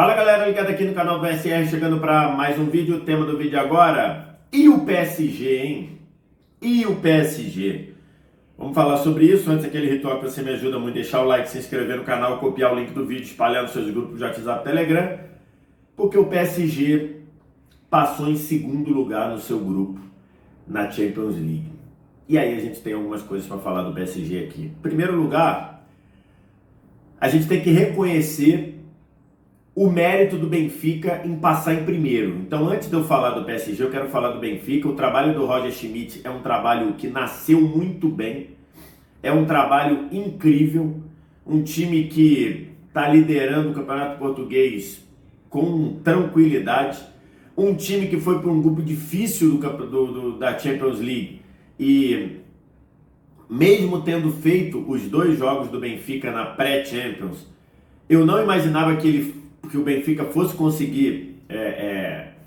Fala galera, ligado aqui no canal do SR, chegando para mais um vídeo. O tema do vídeo agora, e o PSG, hein? E o PSG? Vamos falar sobre isso. Antes, aquele ritual que você me ajuda muito, deixar o like, se inscrever no canal, copiar o link do vídeo, espalhar nos seus grupos de WhatsApp, Telegram, porque o PSG passou em segundo lugar no seu grupo na Champions League. E aí a gente tem algumas coisas para falar do PSG aqui. Em primeiro lugar, a gente tem que reconhecer o mérito do Benfica em passar em primeiro. Então, antes de eu falar do PSG, eu quero falar do Benfica. O trabalho do Roger Schmidt é um trabalho que nasceu muito bem, é um trabalho incrível, um time que está liderando o Campeonato Português com tranquilidade, um time que foi para um grupo difícil da Champions League e, mesmo tendo feito os dois jogos do Benfica na pré-Champions, eu não imaginava que o Benfica fosse conseguir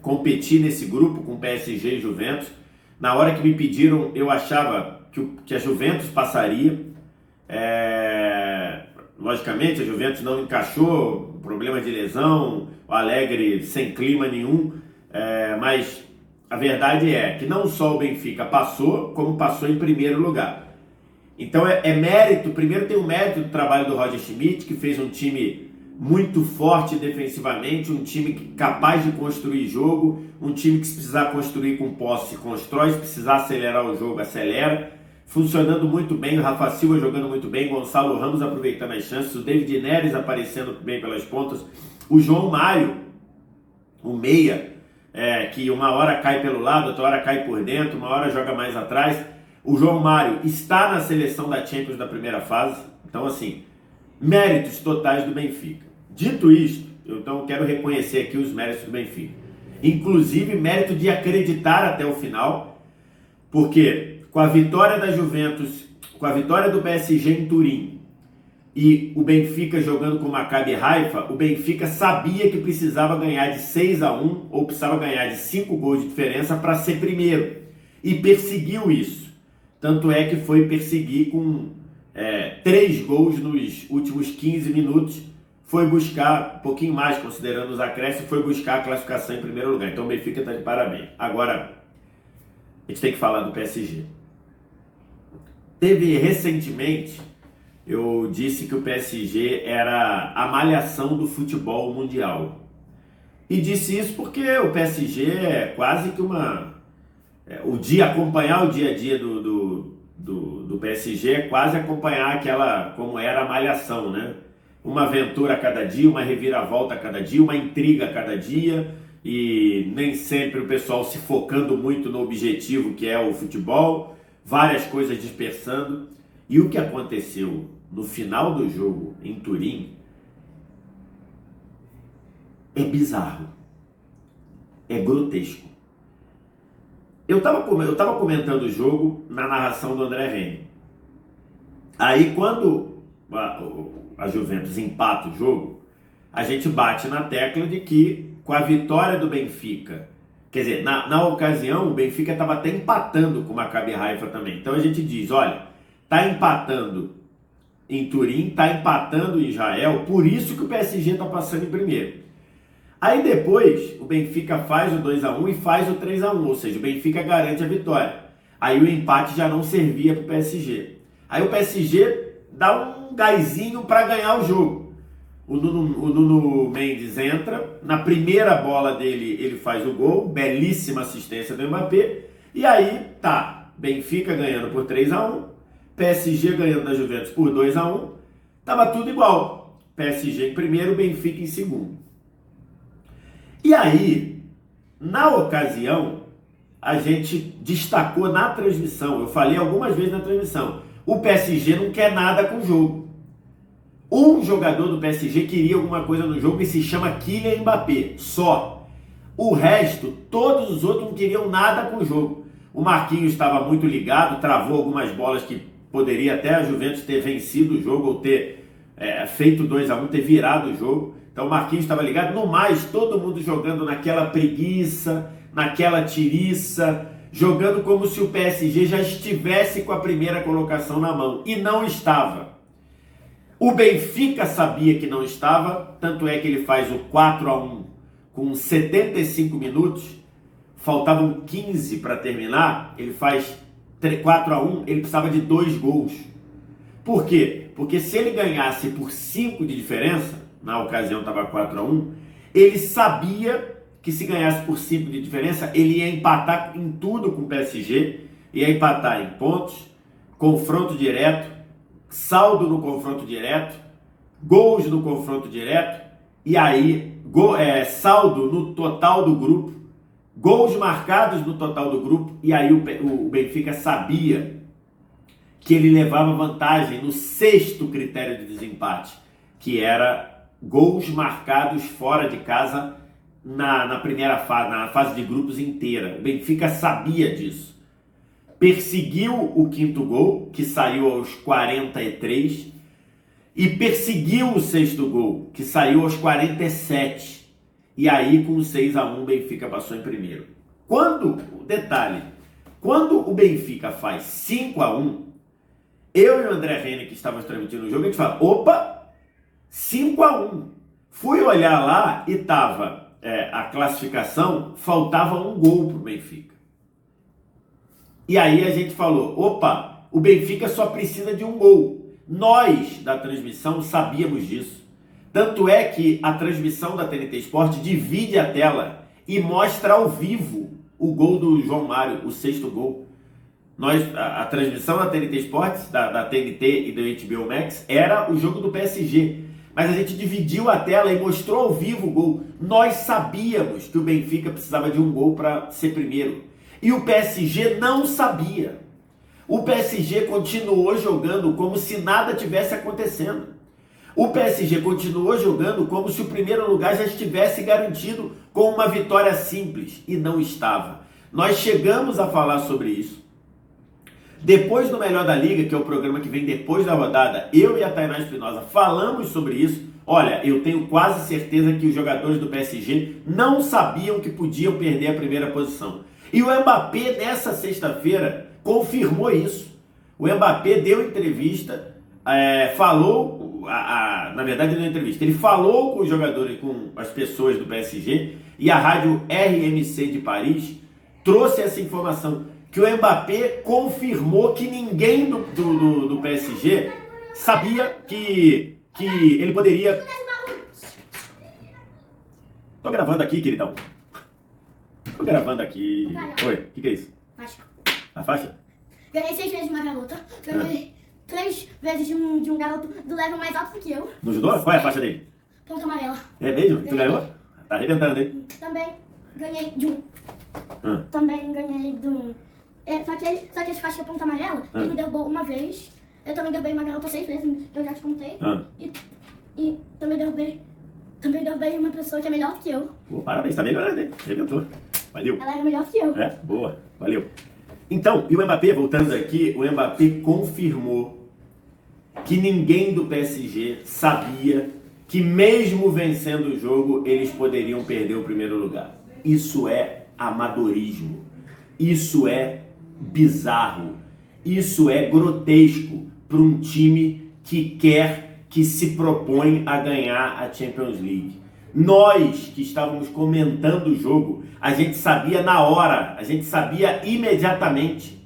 competir nesse grupo com PSG e Juventus. Na hora que me pediram, eu achava que a Juventus passaria. Logicamente, a Juventus não encaixou, problema de lesão, o Allegri sem clima nenhum, mas a verdade é que não só o Benfica passou, como passou em primeiro lugar. Então é mérito, primeiro tem o mérito do trabalho do Roger Schmidt, que fez um time muito forte defensivamente, um time capaz de construir jogo, um time que, se precisar construir com posse, constrói, se precisar acelerar o jogo, acelera, funcionando muito bem, o Rafa Silva jogando muito bem, Gonçalo Ramos aproveitando as chances, o David Neres aparecendo bem pelas pontas, o João Mário, o meia, que uma hora cai pelo lado, outra hora cai por dentro, uma hora joga mais atrás. O João Mário está na seleção da Champions da primeira fase, então assim, méritos totais do Benfica. Dito isto, eu então quero reconhecer aqui os méritos do Benfica. Inclusive, mérito de acreditar até o final, porque com a vitória da Juventus, com a vitória do PSG em Turim e o Benfica jogando com o Maccabi Haifa, o Benfica sabia que precisava ganhar de 6-1 ou precisava ganhar de 5 gols de diferença para ser primeiro. E perseguiu isso. Tanto é que foi perseguir com 3 gols nos últimos 15 minutos, foi buscar, um pouquinho mais, considerando os acréscimos, foi buscar a classificação em primeiro lugar. Então o Benfica está de parabéns. Agora, a gente tem que falar do PSG. Teve recentemente, eu disse que o PSG era a malhação do futebol mundial. E disse isso porque o PSG é quase que acompanhar o dia a dia do PSG é quase acompanhar como era a malhação, né? Uma aventura a cada dia, uma reviravolta a cada dia, uma intriga a cada dia, e nem sempre o pessoal se focando muito no objetivo que é o futebol, várias coisas dispersando. E o que aconteceu no final do jogo em Turim é bizarro, é grotesco. Eu tava comentando o jogo na narração do André Rene. Aí quando a Juventus empata o jogo, a gente bate na tecla de que com a vitória do Benfica, quer dizer, na ocasião o Benfica estava até empatando com o Maccabi Haifa também. Então a gente diz, olha, tá empatando em Turim, tá empatando em Israel, por isso que o PSG tá passando em primeiro. Aí depois o Benfica faz o 2-1 e faz o 3-1, ou seja, o Benfica garante a vitória. Aí o empate já não servia para o PSG. Aí o PSG dá um gásinho para ganhar o jogo. O Nuno Mendes entra, na primeira bola dele ele faz o gol, belíssima assistência do Mbappé, e aí tá, Benfica ganhando por 3-1, PSG ganhando da Juventus por 2-1, tava tudo igual. PSG em primeiro, Benfica em segundo. E aí, na ocasião, a gente destacou na transmissão, eu falei algumas vezes na transmissão, o PSG não quer nada com o jogo. Um jogador do PSG queria alguma coisa no jogo e se chama Kylian Mbappé, só. O resto, todos os outros não queriam nada com o jogo. O Marquinhos estava muito ligado, travou algumas bolas que poderia até a Juventus ter vencido o jogo ou ter feito 2-1, ter virado o jogo. Então o Marquinhos estava ligado. No mais, todo mundo jogando naquela preguiça, naquela tiriça, jogando como se o PSG já estivesse com a primeira colocação na mão. E não estava. O Benfica sabia que não estava, tanto é que ele faz o 4-1 com 75 minutos, faltavam 15 para terminar, ele faz 4-1, ele precisava de 2 gols. Por quê? Porque se ele ganhasse por 5 de diferença, na ocasião estava 4-1, ele sabia que se ganhasse por 5 de diferença, ele ia empatar em tudo com o PSG, ia empatar em pontos, confronto direto, saldo no confronto direto, gols no confronto direto, e aí saldo no total do grupo, gols marcados no total do grupo, e aí o Benfica sabia que ele levava vantagem no 6º critério de desempate, que era gols marcados fora de casa na primeira fase, na fase de grupos inteira. O Benfica sabia disso. Perseguiu o 5º gol, que saiu aos 43, e perseguiu o 6º gol, que saiu aos 47. E aí, com o 6-1, o Benfica passou em primeiro. Quando o Benfica faz 5-1, eu e o André Rene, que estávamos transmitindo o jogo, a gente fala, opa, 5-1. Fui olhar lá e estava a classificação, faltava um gol para o Benfica. E aí a gente falou, opa, o Benfica só precisa de um gol. Nós, da transmissão, sabíamos disso. Tanto é que a transmissão da TNT Sport divide a tela e mostra ao vivo o gol do João Mário, o 6º gol. A transmissão da TNT Sports, da TNT e do HBO Max, era o jogo do PSG. Mas a gente dividiu a tela e mostrou ao vivo o gol. Nós sabíamos que o Benfica precisava de um gol para ser primeiro. E o PSG não sabia. O PSG continuou jogando como se nada tivesse acontecendo. O PSG continuou jogando como se o primeiro lugar já estivesse garantido com uma vitória simples. E não estava. Nós chegamos a falar sobre isso. Depois do Melhor da Liga, que é o programa que vem depois da rodada, eu e a Tainá Espinosa falamos sobre isso. Olha, eu tenho quase certeza que os jogadores do PSG não sabiam que podiam perder a primeira posição. E o Mbappé, nessa sexta-feira, confirmou isso. O Mbappé deu entrevista, falou, na verdade não entrevista, ele falou com os jogadores, com as pessoas do PSG, e a rádio RMC de Paris trouxe essa informação, que o Mbappé confirmou que ninguém do PSG sabia que ele poderia... Tô gravando aqui, queridão. Tô gravando aqui. Oi, o que é isso? Faixa. A faixa? Ganhei 6 vezes de uma garota. Ganhei 3 vezes de um garoto do level mais alto do que eu. No judô? Qual é a faixa dele? Ponta amarela. É mesmo? Tu ganhou? Tá arrebentando, hein? Também ganhei de um. Também ganhei de um. Só que as faixas ponta amarela, ele me derrubou uma vez. Eu também derrubei uma garota 6 vezes, eu já te contei. E também derrubei uma pessoa que é melhor do que eu. Pô, parabéns, tá melhorando, hein? Arrebentou. Valeu. Ela era melhor que eu. Boa, valeu. Então, e o Mbappé, voltando aqui, o Mbappé confirmou que ninguém do PSG sabia que mesmo vencendo o jogo, eles poderiam perder o primeiro lugar. Isso é amadorismo. Isso é bizarro. Isso é grotesco para um time que se propõe a ganhar a Champions League. Nós que estávamos comentando o jogo, a gente sabia na hora, a gente sabia imediatamente.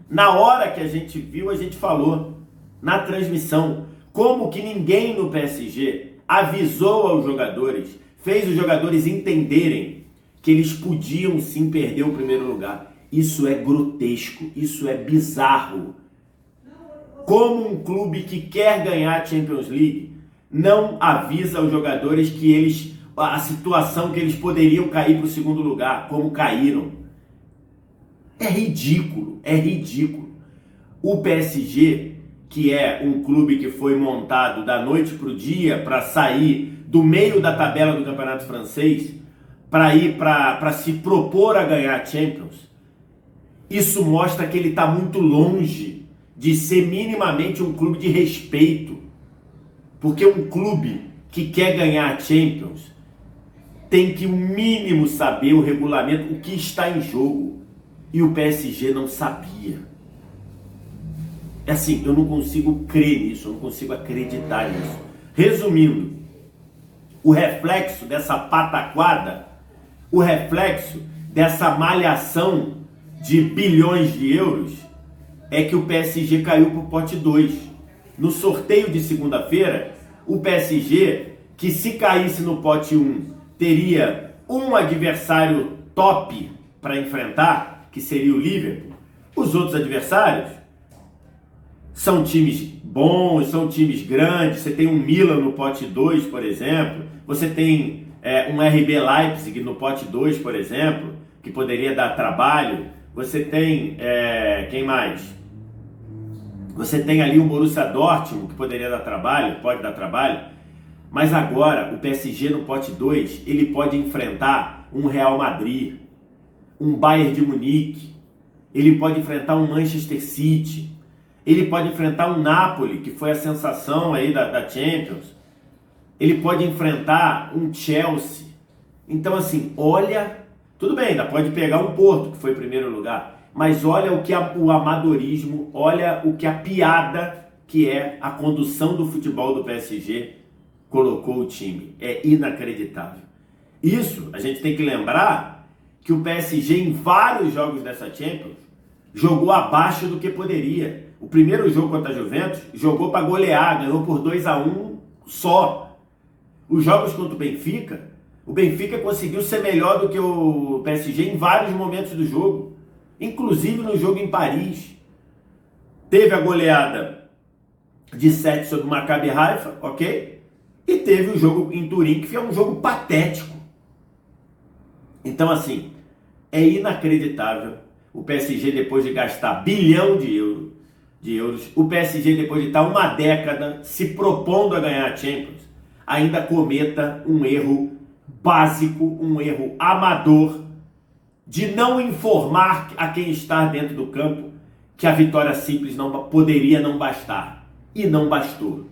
Na hora que a gente viu, a gente falou na transmissão como que ninguém no PSG avisou aos jogadores, fez os jogadores entenderem que eles podiam sim perder o primeiro lugar. Isso é grotesco, isso é bizarro. Como um clube que quer ganhar a Champions League não avisa aos jogadores que a situação que eles poderiam cair para o segundo lugar, como caíram. É ridículo, é ridículo. O PSG, que é um clube que foi montado da noite para o dia para sair do meio da tabela do campeonato francês, para ir para se propor a ganhar a Champions, isso mostra que ele está muito longe de ser minimamente um clube de respeito. Porque um clube que quer ganhar a Champions tem que, o mínimo, saber o regulamento, o que está em jogo. E o PSG não sabia. É assim, eu não consigo crer nisso, eu não consigo acreditar nisso. Resumindo, o reflexo dessa pataquada, o reflexo dessa malhação de bilhões de euros é que o PSG caiu para o pote 2. No sorteio de segunda-feira, o PSG, que se caísse no pote 1, teria um adversário top para enfrentar, que seria o Liverpool. Os outros adversários são times bons, são times grandes. Você tem um Milan no pote 2, por exemplo. Você tem um RB Leipzig no pote 2, por exemplo, que poderia dar trabalho. Você tem, quem mais? Você tem ali o Borussia Dortmund, que poderia dar trabalho, pode dar trabalho. Mas agora, o PSG no pote 2, ele pode enfrentar um Real Madrid, um Bayern de Munique, ele pode enfrentar um Manchester City, ele pode enfrentar um Napoli, que foi a sensação aí da Champions, ele pode enfrentar um Chelsea. Então assim, olha, tudo bem, ainda pode pegar um Porto, que foi em primeiro lugar, mas olha o que o amadorismo, olha o que a piada que é a condução do futebol do PSG colocou o time. É inacreditável. Isso, a gente tem que lembrar que o PSG em vários jogos dessa Champions jogou abaixo do que poderia. O primeiro jogo contra a Juventus jogou para golear, ganhou por 2-1 só. Os jogos contra o Benfica conseguiu ser melhor do que o PSG em vários momentos do jogo, inclusive no jogo em Paris. Teve a goleada de 7 sobre o Maccabi Haifa, ok? E teve o jogo em Turim, que foi um jogo patético. Então assim, é inacreditável o PSG, depois de gastar bilhão de euros, o PSG, depois de estar uma década se propondo a ganhar a Champions, ainda cometa um erro básico, um erro amador, de não informar a quem está dentro do campo que a vitória simples poderia não bastar. E não bastou.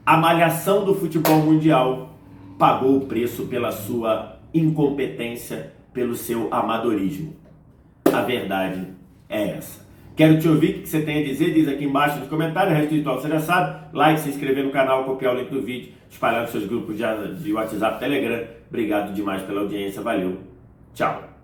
A malhação do futebol mundial pagou o preço pela sua incompetência, pelo seu amadorismo. A verdade é essa. Quero te ouvir o que você tem a dizer, diz aqui embaixo nos comentários. O resto do ritual você já sabe. Like, se inscrever no canal, copiar o link do vídeo, espalhar nos seus grupos de WhatsApp, Telegram. Obrigado demais pela audiência, valeu, tchau.